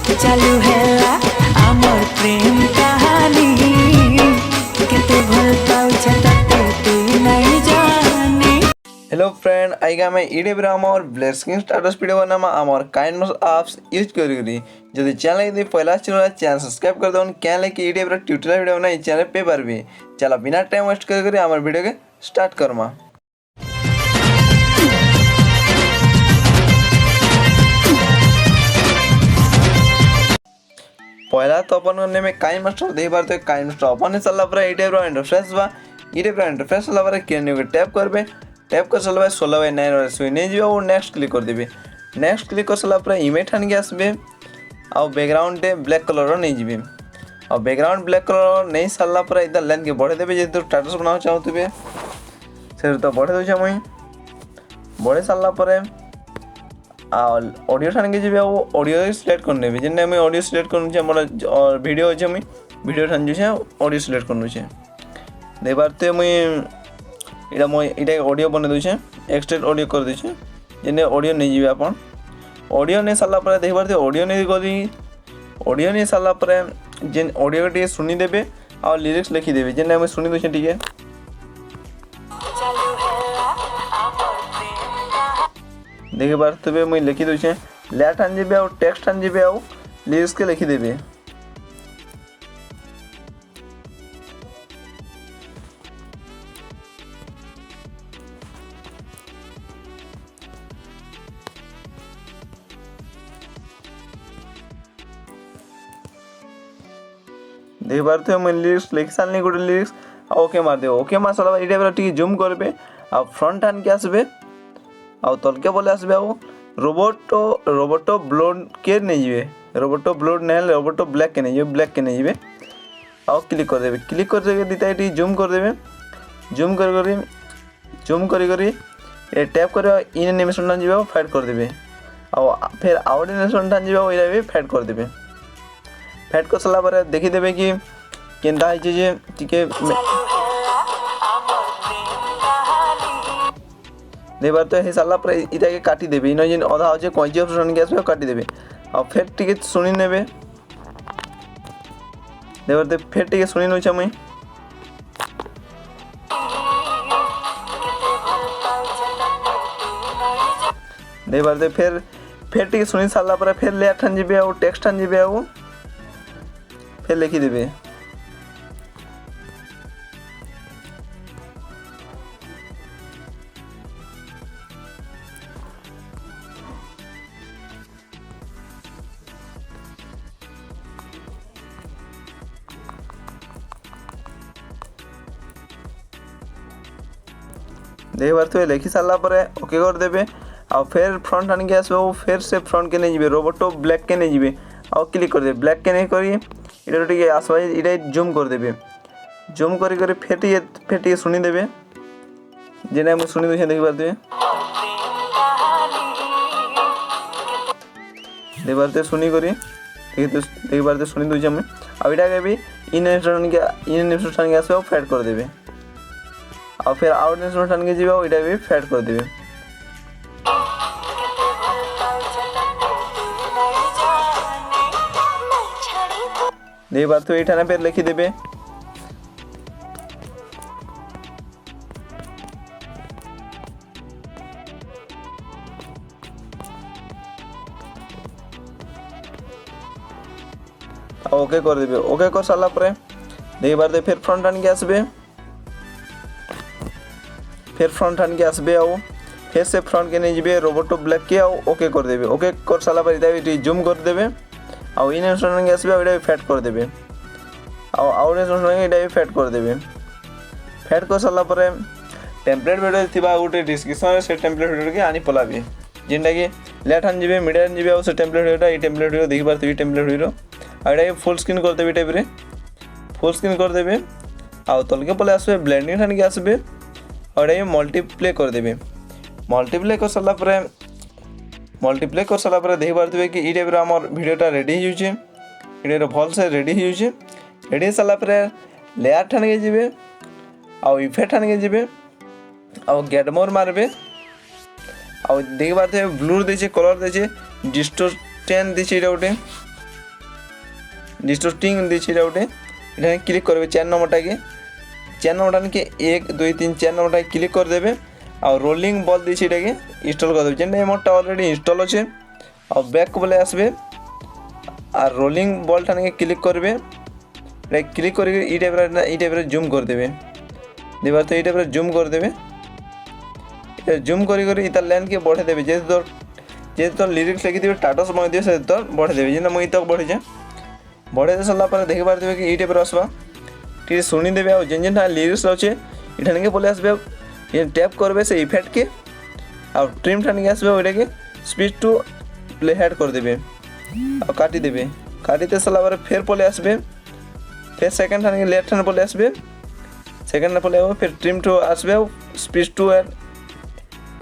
चालू हैला आमर प्रेम कहानी केते भल पाउछ तते तू नहीं जानी। हेलो फ्रेंड, आइगा मैं ईडे आमर ब्लेसिंग स्टाटस वीडियो बनामा आमर काइंडनेस एप्स यूज करी जदि चैनल यदि पहला चैनल सब्सक्राइब कर दउन क्या लेके ईडे ट्यूटोरियल वीडियो बना चैनल पे पारबे। चला बिना टाइम वेस्ट कर आमर वीडियो के स्टार्ट करमा। पहला तो अपन ने में काइन मास्टर दे बार तो काइन मास्टर अपन चलला पर ई टाइप रो इंटरफेस बा। ई टाइप रो इंटरफेस चलला पर केन्यू के टैप करबे। टैप कर चलबे 16:9 और सुई नहीं जीवा और नेक्स्ट क्लिक कर देबे। नेक्स्ट क्लिक कर चलला पर इमेज ठान के आसबे और बैकग्राउंड दे ब्लैक कलर रो नहीं जीबे। और बैकग्राउंड ब्लैक कलर नहीं चलला पर इधर लेंथ के बढ़े देबे। जे तू स्टेटस बनाओ चाहतबे से तो बढ़े दउ छ मई बढ़े चलला पर ऑडियो ठान के जीबे ऑडियो सिलेक्ट कर नेबे। जेने मैं ऑडियो सिलेक्ट करनु छ मोर और वीडियो छ मैं वीडियो ठान जे ऑडियो सिलेक्ट करनु छ दे बारते मैं इडा मैं इडा ऑडियो बने दउ छ एक्सट्रैक्ट ऑडियो कर दउ छ। जेने ऑडियो नहीं जीबे अपन ऑडियो नहीं साला पर देख बारते ऑडियो नहीं करी ऑडियो नहीं साला पर जेन ऑडियो के सुनी देबे और लिरिक्स लिखि देबे। जेने मैं सुनी दउ छ ठीक है। देखे बारते मुझे लिखि दउ छ लेट आन जीबे और टेक्स्ट आन जीबे और लिरिक्स के लिखि देबे। देख बारते मुझे लिरिक्स लिखि सालनी गोटे लिरिक्स ओके मार दे। ओके मार साला ई टाइप टी जूम करबे और फ्रंट आन के आसबे और तलके बोले आसबे और रोबोटो ब्लोड के नहीं जीवे। रोबोटो ब्लोड नहीं रोबोटो ब्लैक के नहीं जीवे ब्लैक के नहीं जीवे और क्लिक कर देबे। क्लिक कर देके दिता टी जूम कर देबे। जूम करी ए टैप करे इन एनिमेशन टान जीवे फाइट कर देबे और फिर आउट एनिमेशन टान जीवे ओइरा भी फाइट कर देबे। फाइट कर सला पर देखि देबे कि केनता है जे टिके दे बार तो हे साला पर इटा के काटी देबे। इन जे आधा हो जे कोंची ऑप्शन के आसबे काटी देबे और फिर टिके सुनी नेबे। दे बार तो फिर टिके सुनी नु छ मैं दे बार तो फिर टिके सुनी साला पर फिर ले ठान जीबे और टेक्स्ट ठान जीबे और फिर लिखि देबे। देख बार तो लिखि सारा पर ओके कर देबे और फिर फ्रंट आन के आसबे फिर से फ्रंट के नहीं जीबे रोबोटो ब्लैक के नहीं जीबे और क्लिक कर देबे। ब्लैक के नहीं करी इटा टिके आसबा इटा जूम कर देबे। जूम करी फिर टिके सुनी देबे। जेने हम सुनी दउ छ देख बारते देख बारते सुनी करी देख बारते सुनी दउ छ हम अब इटा के भी इन एनिमेशन के आसबे फाइट कर देबे और फिर आउट एनिमेशन के जीवा इटा भी फाइट कर देबे। देख बार तो एठाने पे लिखि देबे। ओके कर देबे। ओके कर साला पर देख बार तो फिर फ्रंट आन के आसबे फिर फ्रंट आन के आसबे और फिर से फ्रंट के नहीं जीबे रोबोटो ब्लैक के और ओके कर देबे। ओके कर साला पर इटा जूम कर देबे और इन एनिमेशन के आसबे इटा फाइट कर देबे और आउट एनिमेशन के इटा फाइट कर देबे। फाइट कर साला पर टेम्पलेट वीडियो थिबा गोटे डिस्क्रिप्शन से टेम्पलेट वीडियो के आनी पलाबे। जेनटा कि लेट आन जीबे मीडिया आन जीबे और से टेम्पलेट वीडियो ई टेम्पलेट वीडियो देख बार टेम्पलेट वीडियो और इटा फुल स्क्रीन कर देबे। टाइप रे फुल स्क्रीन कर देबे और तलके पले आसबे ब्लेंडिंग ठान के आसबे और ये मल्टीप्ले कर देबे। मल्टीप्ले कर सारा पर देख पारे कि टाइप आमर वीडियोटा रेडी होचे वीडियो भल से रेडी होचे। रेडी सारा पर लेयर ठान के जीबे और इफेक्ट ठान के जीबे और गेट मोर मारबे और देख पारे ब्लूर देचे कलर देचे डिस्टोर्शन देचे गोटे ডিস্টোর্টিং দিয়েছি এটা ওটে এখানে ক্লিক করবে 4 নম্বরটাকে 4 নম্বরটাকে 1 2 3 4 নম্বরটাকে ক্লিক করে দেবে আর রোলিং বল দিয়েছি এটাকে ইনস্টল করে দেবে যেটা এমনটা অলরেডি ইনস্টল আছে আর ব্যাক বলে আসবে আর রোলিং বলটাকে ক্লিক করবে এটা ক্লিক করে এই টাইপের জুম করে দেবে দেবার তো এই টাইপের জুম করে দেবে জুম করে ইতার লাইনকে বঢ়ে দেবে যেহেতু তোর লিরিক্স লিখি দেবে টাটাস মগে দিবে সে তোর বঢ়ে দেবে যেটা মুই তক বঢ়িছে বঢ়ে দিয়ে সারা পরে দেখি পারবে কি এই টাইপের আসবা ଟିକେ ଶୁଣିଦେବେ ଆଉ ଯେନ୍ଟା ଲିରିକ୍ସ ଅଛେ ଏଠାନିକେ ପଳେଇ ଆସିବେ ଆଉ ଟ୍ୟାପ୍ କରିବେ ସେ ଇଫେକ୍ଟକେ ଆଉ ଟ୍ରିମ୍ ଠାନିକେ ଆସିବେ ଏଇଟାକେ ସ୍ପିଚ୍ ଟୁ ପ୍ଲେ ହେଡ୍ କରିଦେବେ ଆଉ କାଟିଦେବେ କାଟିଦେଇ ସାରିଲା ପରେ ଫେର୍ ପଳେଇ ଆସିବେ ଫେର୍ ସେକେଣ୍ଡ ଠାନିକେ ଲେଫ୍ଟ ଠାନେ ପଳେଇ ଆସିବେ ସେକେଣ୍ଡ ପଳେଇ ଆସିବେ ଫେର୍ ଟ୍ରିମ୍ ଟୁ ଆସିବେ ଆଉ ସ୍ପିଚ୍ ଟୁ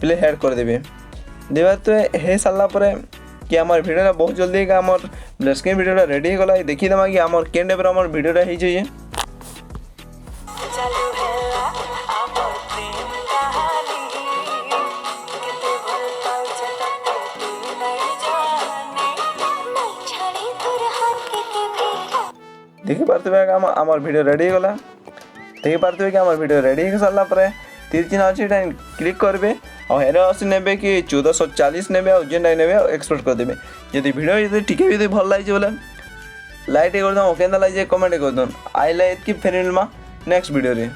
ପ୍ଲେ ହେଡ୍ କରିଦେବେ ଦେବା ତ ହେଇ ସାରିଲା ପରେ कि आमर भिडियोटा बहुत जल्दी आमर ब्लैक स्क्रीन भिडियोटा रेडी हो गला देखीदेमा कि आमर केन टाइप आमर भिडियोटा हो जाइए चालू है आमर प्रेम कहानी केते भल पाउछे तते तू नहीं जाने मैं छाड़ी तोर हाथ के भेटा देखि पारतबे आमर भिडियो रेडी हो गला देखि पारतबे कि आमर भिडियो रेडी हो सारला परे तीर चिन्ह अच्छे क्लिक करेंगे और हेरे असी ने कि 1440 ने जेनटा ने एक्सपोर्ट करदे जदि भिडियो यदि टिके भी भल लगे बोले लाइक कर दो केन्दा लगे कमेंट कर दो आई लाइक कि फेर मिलमा नेक्स्ट वीडियो रे।